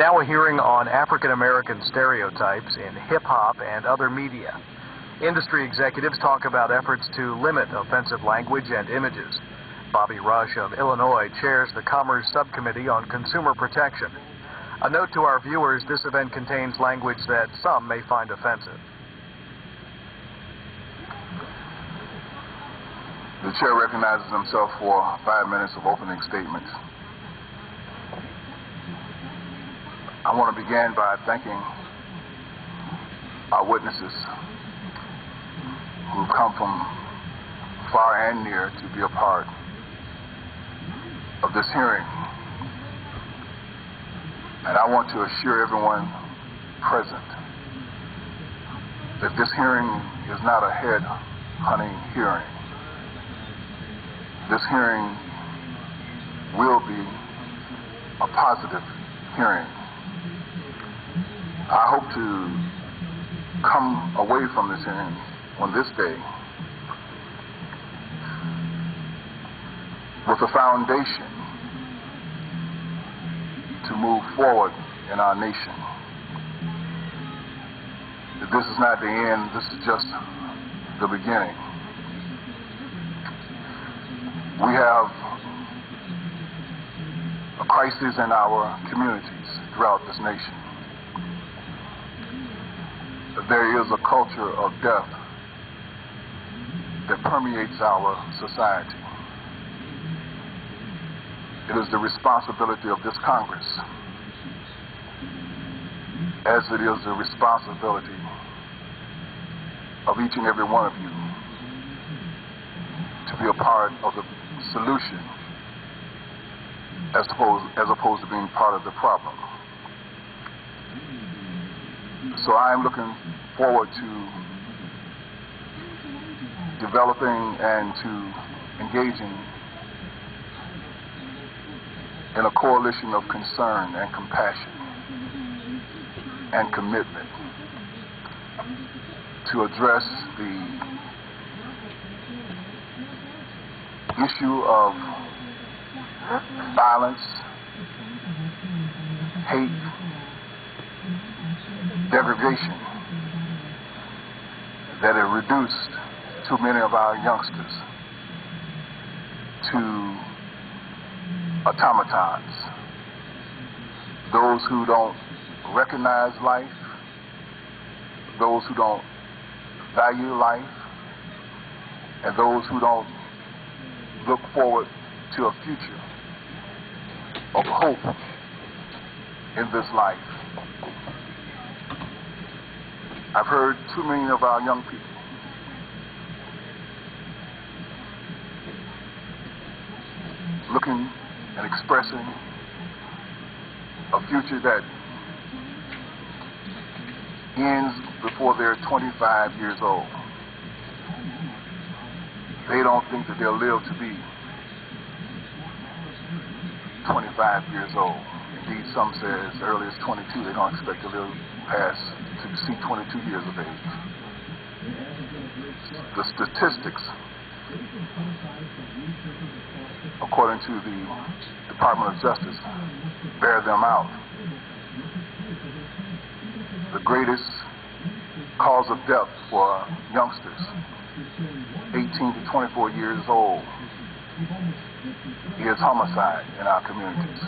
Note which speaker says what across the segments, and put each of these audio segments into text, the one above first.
Speaker 1: Now a hearing on African-American stereotypes in hip-hop and other media. Industry executives talk about efforts to limit offensive language and images. Bobby Rush of Illinois chairs the Commerce Subcommittee on Consumer Protection. A note to our viewers, this event contains language that some may find offensive.
Speaker 2: The chair recognizes himself for 5 minutes of opening statements. I want to begin by thanking our witnesses who've come from far and near to be a part of this hearing. And I want to assure everyone present that this hearing is not a head-hunting hearing. This hearing will be a positive hearing. I hope to come away from this hearing on this day with a foundation to move forward in our nation. This is not the end, this is just the beginning. We have a crisis in our communities throughout this nation. There is a culture of death that permeates our society. It is the responsibility of this Congress, as it is the responsibility of each and every one of you, to be a part of the solution as opposed to being part of the problem. So I am looking forward to developing and to engaging in a coalition of concern and compassion and commitment to address the issue of violence, hate, degradation that have reduced too many of our youngsters to automatons, those who don't recognize life, those who don't value life, and those who don't look forward to a future of hope in this life. I've heard too many of our young people looking and expressing a future that ends before they're 25 years old. They don't think that they'll live to be 25 years old. Indeed, some say as early as 22. They don't expect to live to see 22 years of age. The statistics, according to the Department of Justice, bear them out. The greatest cause of death for youngsters 18 to 24 years old is homicide in our communities.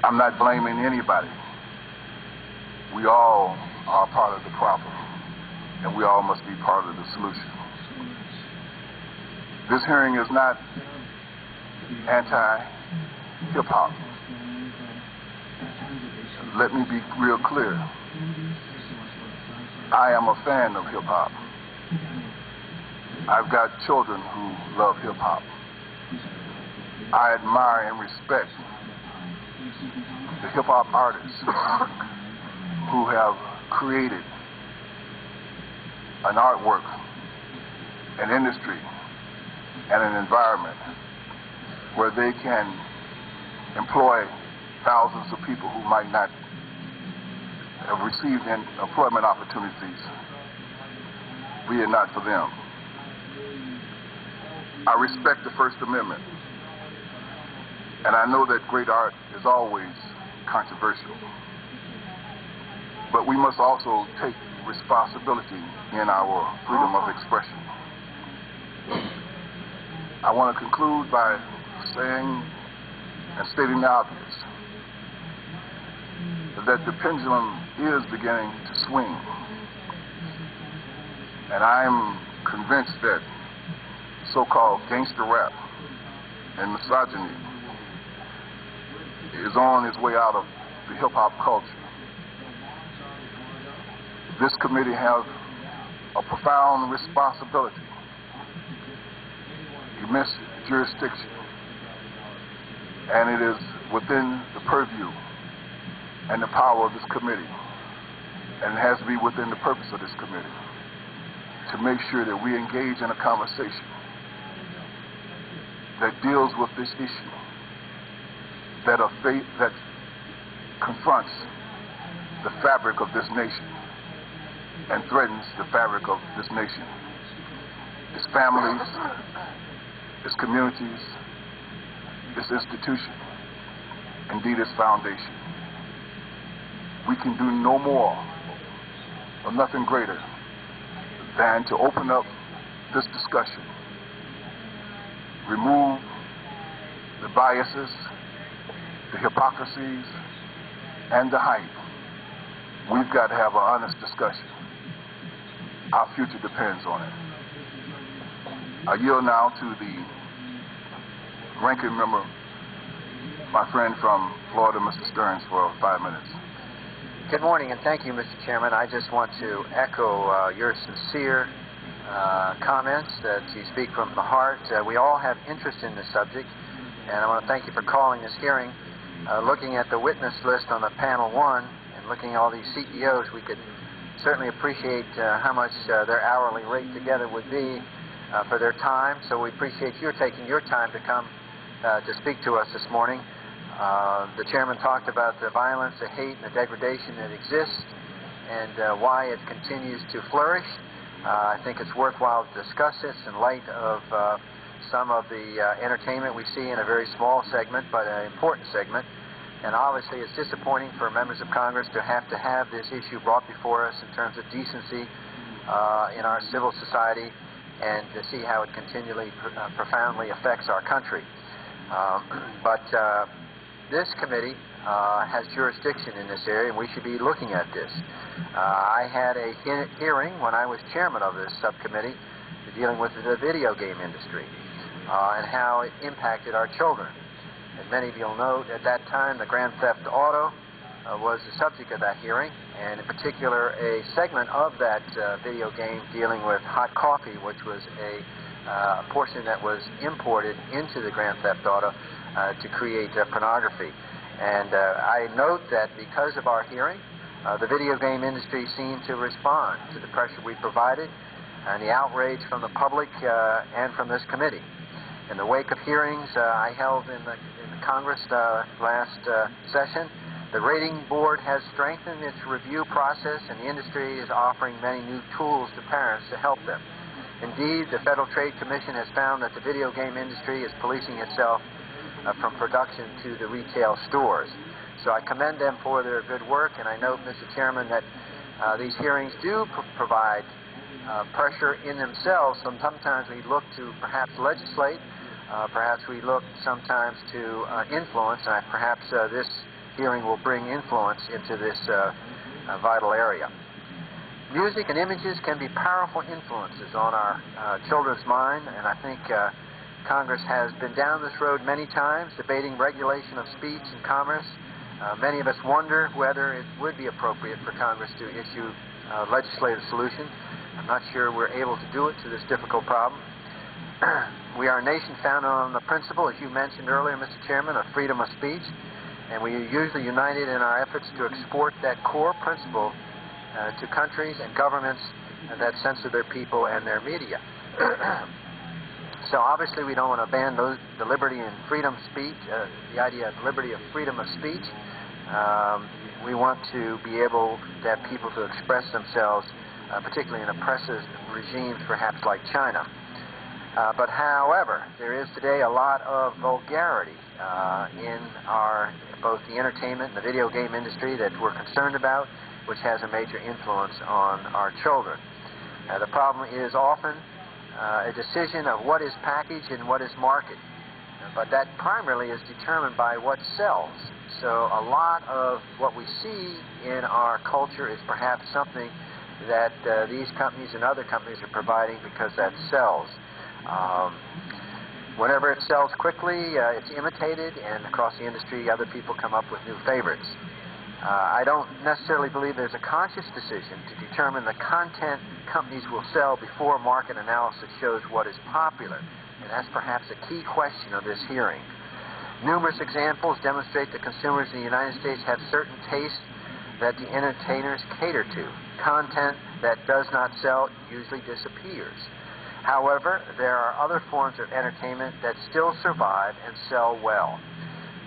Speaker 2: I'm not blaming anybody. We all are part of the problem, and we all must be part of the solution. This hearing is not anti-hip-hop. Let me be real clear. I am a fan of hip-hop. I've got children who love hip-hop. I admire and respect the hip-hop artists who have created an artwork, an industry, and an environment where they can employ thousands of people who might not have received employment opportunities were it not for them. I respect the First Amendment. And I know that great art is always controversial. But we must also take responsibility in our freedom of expression. I want to conclude by saying and stating the obvious, that the pendulum is beginning to swing. And I'm convinced that so-called gangster rap and misogyny is on its way out of the hip-hop culture. This committee has a profound responsibility, immense jurisdiction, and it is within the purview and the power of this committee, and it has to be within the purpose of this committee, to make sure that we engage in a conversation that deals with this issue, that confronts the fabric of this nation and threatens the fabric of this nation, its families, its communities, its institution, indeed its foundation. We can do no more or nothing greater than to open up this discussion, remove the biases, the hypocrisies, and the hype. We've got to have an honest discussion. Our future depends on it. I yield now to the ranking member, my friend from Florida, Mr. Stearns, for 5 minutes.
Speaker 3: Good morning, and thank you, Mr. Chairman. I just want to echo your sincere comments that you speak from the heart. We all have interest in this subject, and I want to thank you for calling this hearing. Looking at the witness list on the panel 1 and looking at all these CEOs, we could certainly appreciate how much their hourly rate together would be for their time. So we appreciate your taking your time to come to speak to us this morning. The chairman talked about the violence, the hate, and the degradation that exists and why it continues to flourish. I think it's worthwhile to discuss this in light of some of the entertainment we see in a very small segment, but an important segment. And obviously it's disappointing for members of Congress to have this issue brought before us in terms of decency in our civil society, and to see how it continually profoundly affects our country. But this committee has jurisdiction in this area, and we should be looking at this. I had a hearing when I was chairman of this subcommittee dealing with the video game industry and how it impacted our children. As many of you will note, at that time, the Grand Theft Auto was the subject of that hearing, and in particular, a segment of that video game dealing with hot coffee, which was a portion that was imported into the Grand Theft Auto to create pornography. And I note that because of our hearing, the video game industry seemed to respond to the pressure we provided and the outrage from the public and from this committee. In the wake of hearings I held in the Congress last session, the rating board has strengthened its review process, and the industry is offering many new tools to parents to help them. Indeed, the Federal Trade Commission has found that the video game industry is policing itself from production to the retail stores. So I commend them for their good work, and I note, Mr. Chairman, that these hearings do provide pressure in themselves. So sometimes we look to perhaps legislate, perhaps we look sometimes to influence, and perhaps this hearing will bring influence into this vital area. Music and images can be powerful influences on our children's mind, and I think Congress has been down this road many times, debating regulation of speech and commerce. Many of us wonder whether it would be appropriate for Congress to issue a legislative solution. I'm not sure we're able to do it to this difficult problem. We are a nation founded on the principle, as you mentioned earlier, Mr. Chairman, of freedom of speech, and we are usually united in our efforts to export that core principle to countries and governments that censor their people and their media. So obviously we don't want to ban the liberty and freedom of speech, the idea of liberty of freedom of speech. We want to be able to have people to express themselves, particularly in oppressive regimes, perhaps like China. But however, there is today a lot of vulgarity in both the entertainment and the video game industry that we're concerned about, which has a major influence on our children. The problem is often a decision of what is packaged and what is marketed, but that primarily is determined by what sells. So a lot of what we see in our culture is perhaps something that these companies and other companies are providing because that sells. Whenever it sells quickly, it's imitated, and across the industry, other people come up with new favorites. I don't necessarily believe there's a conscious decision to determine the content companies will sell before market analysis shows what is popular, and that's perhaps a key question of this hearing. Numerous examples demonstrate that consumers in the United States have certain tastes that the entertainers cater to. Content that does not sell usually disappears. However, there are other forms of entertainment that still survive and sell well.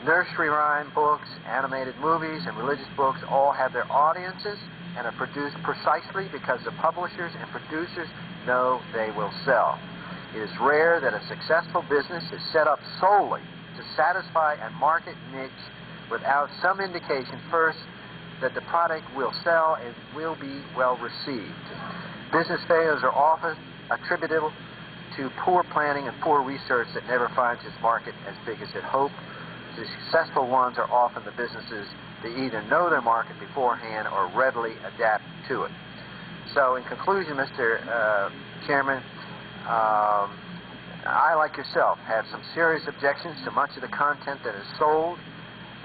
Speaker 3: Nursery rhyme books, animated movies, and religious books all have their audiences and are produced precisely because the publishers and producers know they will sell. It is rare that a successful business is set up solely to satisfy a market niche without some indication first that the product will sell and will be well received. Business failures are often attributable to poor planning and poor research that never finds its market as big as it hoped. The successful ones are often the businesses that either know their market beforehand or readily adapt to it. So in conclusion, Mr. Chairman, I, like yourself, have some serious objections to much of the content that is sold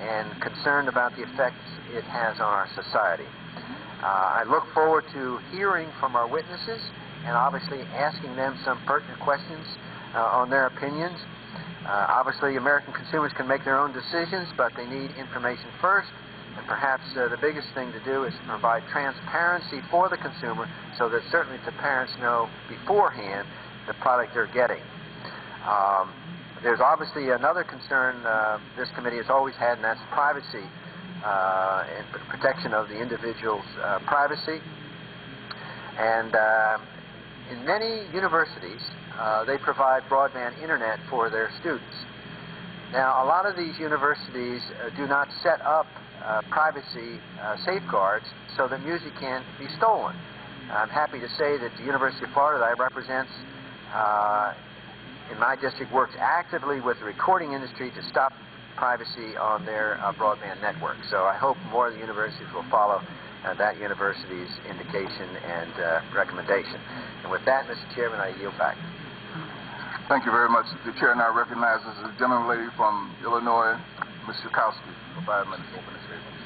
Speaker 3: and concerned about the effects it has on our society. I look forward to hearing from our witnesses and obviously asking them some pertinent questions on their opinions. Obviously, American consumers can make their own decisions, but they need information first, and perhaps the biggest thing to do is to provide transparency for the consumer so that certainly the parents know beforehand the product they're getting. There's obviously another concern this committee has always had, and that's privacy and protection of the individual's privacy. And in many universities, they provide broadband internet for their students. Now, a lot of these universities do not set up privacy safeguards so that music can't be stolen. I'm happy to say that the University of Florida that I represent in my district works actively with the recording industry to stop privacy on their broadband network. So I hope more of the universities will follow that university's indication and recommendation. And with that, Mr. Chairman, I yield back.
Speaker 2: Thank you very much. The chair now recognizes the gentleman lady from Illinois, Ms. Teaquest, for 5 minutes opening statements.